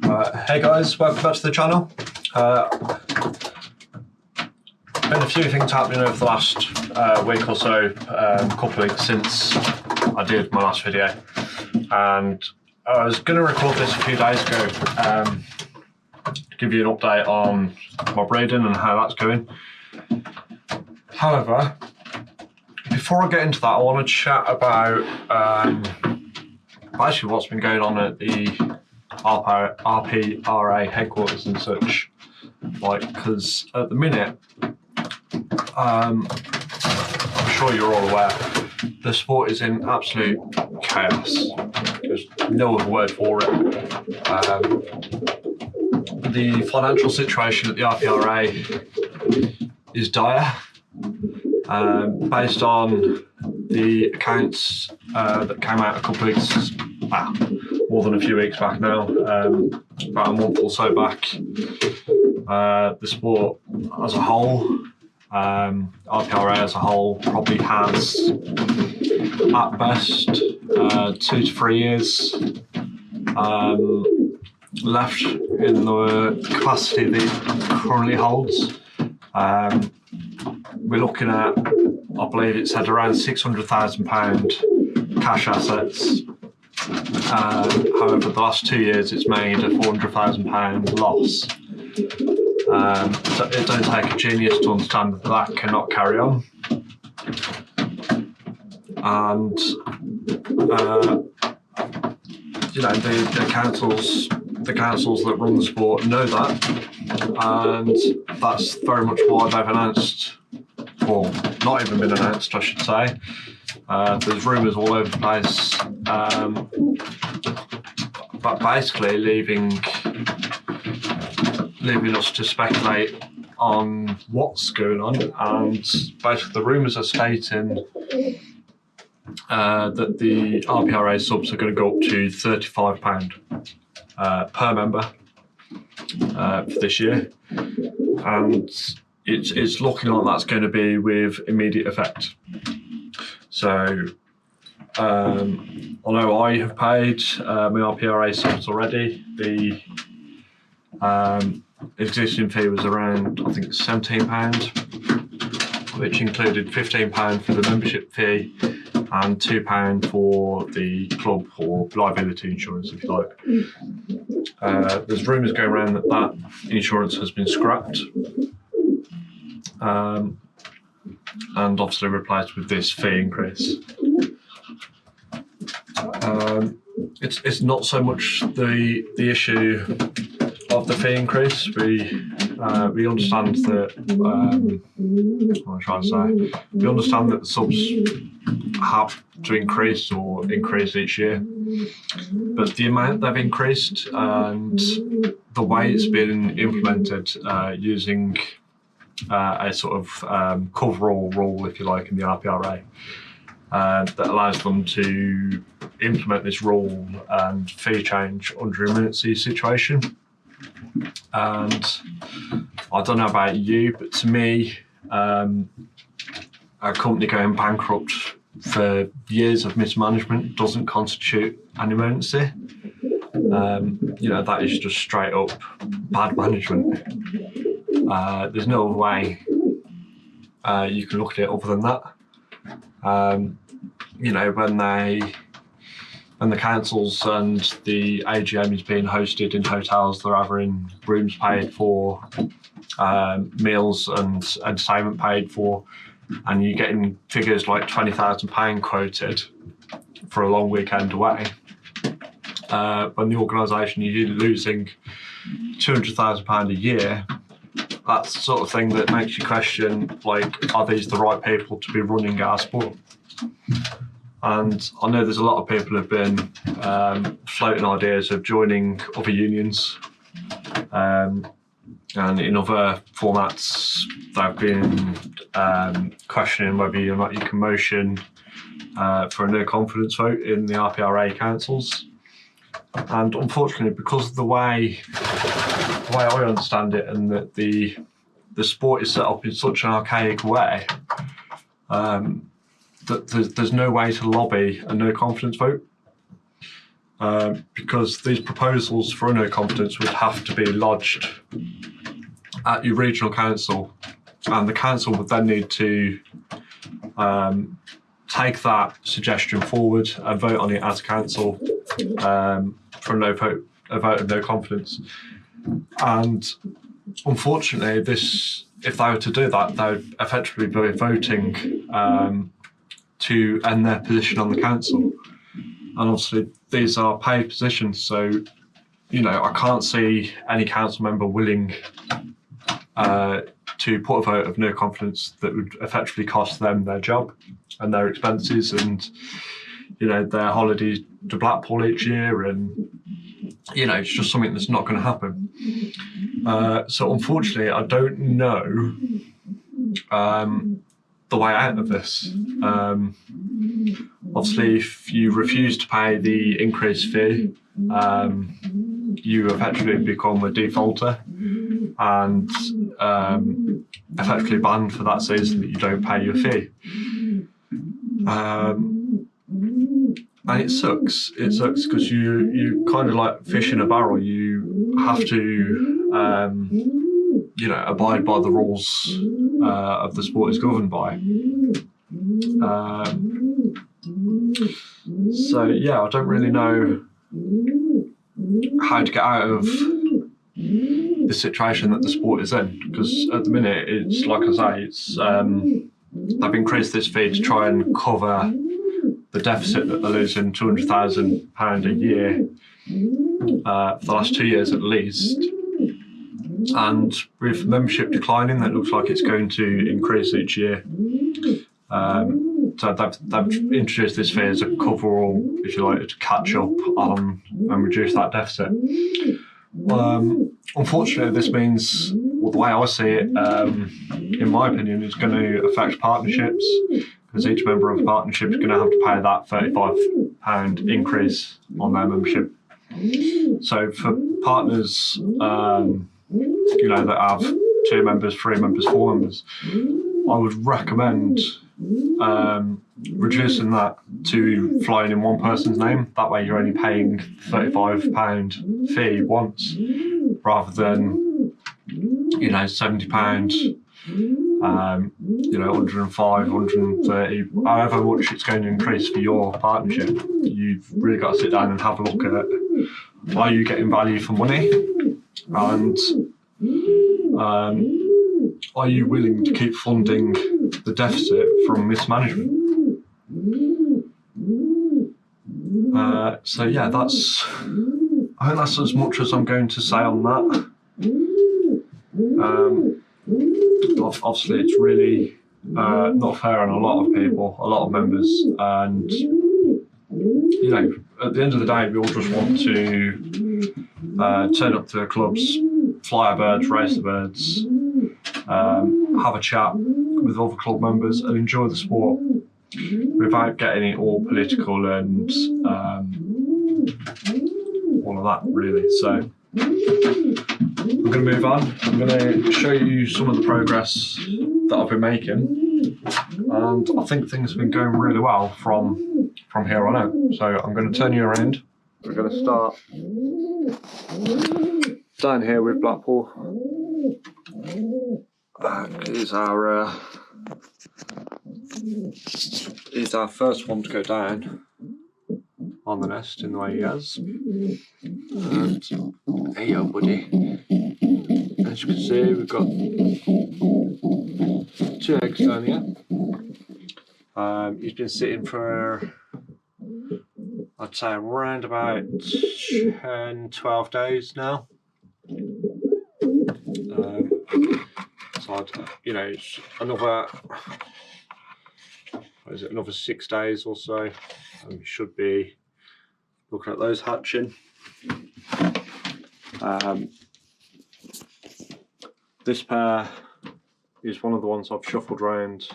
Hey guys, welcome back to the channel. Been a few things happening over the last week or so, couple of weeks since I did my last video, and I was going to record this a few days ago to give you an update on my breeding and how that's going. However, before I get into that, I want to chat about basically what's been going on at the RPRA headquarters and such. Like, because at the minute, I'm sure you're all aware, the sport is in absolute chaos. There's no other word for it. The financial situation at the RPRA is dire. Based on the accounts that came out a couple of weeks, more than a few weeks back now, about a month or so back, the sport as a whole, RPRA as a whole, probably has at best 2 to 3 years left in the capacity that it currently holds. We're looking at, I believe it said, around £600,000 cash assets. However, the last 2 years it's made a £400,000 loss. So it don't take a genius to understand that that cannot carry on. And you know, the councils that run the sport know that, and that's very much why they've announced, well, not even been announced, I should say. There's rumours all over the place, but basically leaving us to speculate on what's going on. And basically the rumours are stating that the RPRA subs are going to go up to £35 per member for this year, and it's looking like that's going to be with immediate effect. So I know I have paid my RPRA subs already. The existing fee was around, I think it's £17, which included £15 for the membership fee and £2 for the club or liability insurance, if you like. There's rumours going around that that insurance has been scrapped, and obviously replaced with this fee increase. It's not so much the issue of the fee increase. We understand that. What I'm trying to say, we understand that the subs have to increase each year, but the amount they've increased and the way it's been implemented, using a sort of coverall rule, if you like, in the RPRA, that allows them to implement this rule and fee change under emergency situation. And I don't know about you, but to me, a company going bankrupt for years of mismanagement doesn't constitute an emergency. You know, that is just straight up bad management. There's no other way you can look at it other than that. You know, when the councils and the AGM is being hosted in hotels, they're having rooms paid for, meals and entertainment paid for, and you're getting figures like £20,000 quoted for a long weekend away. When the organisation is losing £200,000 a year, that's the sort of thing that makes you question, like, are these the right people to be running our sport? And I know there's a lot of people who have been floating ideas of joining other unions, and in other formats they've been questioning whether or not you can motion for a no confidence vote in the RPRA councils. And unfortunately, because of the way I understand it, and that the sport is set up in such an archaic way, that there's no way to lobby a no confidence vote. because these proposals for no confidence would have to be lodged at your regional council, and the council would then need to take that suggestion forward and vote on it as a council for a vote of no confidence. And unfortunately, if they were to do that, they would effectively be voting to end their position on the council. And obviously, these are paid positions, so I can't see any council member willing to put a vote of no confidence that would effectively cost them their job and their expenses and their holidays to Blackpool each year, and it's just something that's not going to happen. So unfortunately, I don't know the way out of this. Obviously, if you refuse to pay the increased fee, you effectively become a defaulter and effectively banned for that season that you don't pay your fee. And it sucks. It sucks because you kind of like fish in a barrel. You have to abide by the rules of the sport is governed by. So yeah, I don't really know how to get out of the situation that the sport is in, because at the minute it's like I say, it's they've increased this fee to try and cover the deficit that they're losing, £200,000 a year for the last 2 years at least. And with membership declining, that looks like it's going to increase each year. So they've introduced this fee as a coverall, if you like, to catch up on and reduce that deficit. Unfortunately, this means, well, the way I see it, in my opinion, is going to affect partnerships, because each member of a partnership is going to have to pay that £35 increase on their membership. So for partners, that have 2 members, 3 members, 4 members, I would recommend reducing that to flying in one person's name. That way you're only paying £35 fee once, rather than £70, 105, 130, however much it's going to increase for your partnership. You've really got to sit down and have a look at, are you getting value for money, and are you willing to keep funding the deficit from mismanagement? So yeah, I think that's as much as I'm going to say on that. Obviously, it's really not fair on a lot of people, a lot of members, and at the end of the day, we all just want to turn up to the clubs, fly our birds, race the birds, have a chat with other club members and enjoy the sport without getting it all political and all of that, really. So I'm going to move on. I'm going to show you some of the progress that I've been making, and I think things have been going really well from here on out. So I'm going to turn you around. We're going to start down here with Blackpool. Here's our first one to go down on the nest in the way he has. And there you go, buddy. As you can see, we've got 2 eggs down here. He's been sitting for, I'd say, around about 10, 12 days now. So it's another 6 days or so, and we should be looking at those hatching. This pair is one of the ones I've shuffled round,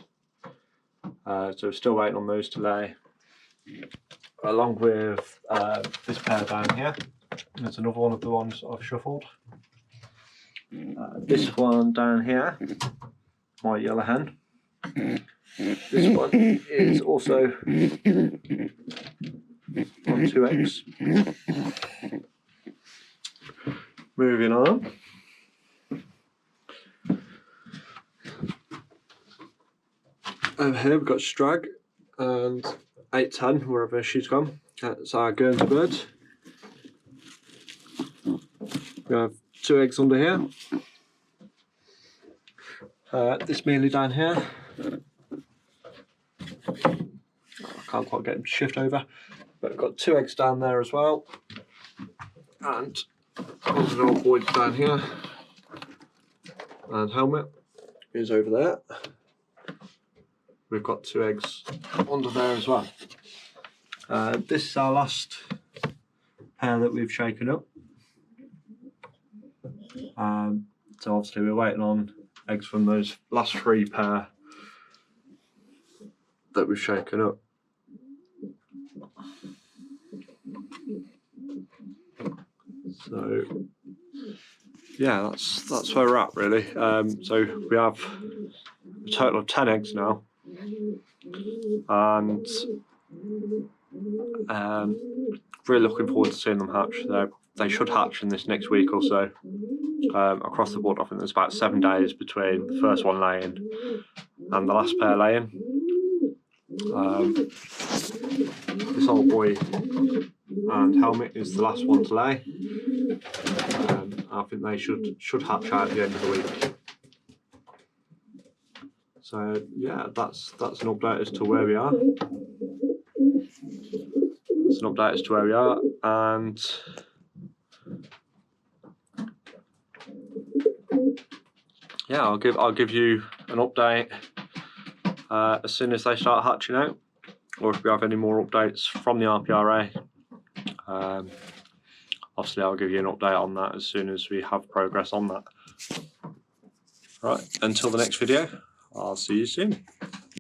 so we're still waiting on those to lay, along with this pair down here. There's another one of the ones I've shuffled. This one down here, my yellow hen. This one is also on 2 eggs. Moving on. Over here we've got Strag and 810, wherever she's gone. That's our Guernsey bird. We have 2 eggs under here. This mealy down here. I can't quite get him to shift over, but we've got 2 eggs down there as well. And one of the old boys down here. And Helmet is over there. We've got 2 eggs under there as well. This is our last pair that we've shaken up. So obviously we're waiting on eggs from those last 3 pair that we've shaken up. So yeah, that's where we're at really. So we have a total of 10 eggs now, and really looking forward to seeing them hatch. They should hatch in this next week or so. Across the board, I think there's about 7 days between the first one laying and the last pair laying. This old boy and Helmet is the last one to lay. I think they should hatch out at the end of the week. So yeah, that's an update as to where we are. It's an update as to where we are, and yeah, I'll give you an update as soon as they start hatching out, or if we have any more updates from the RPRA. Obviously, I'll give you an update on that as soon as we have progress on that. Right, until the next video, I'll see you soon.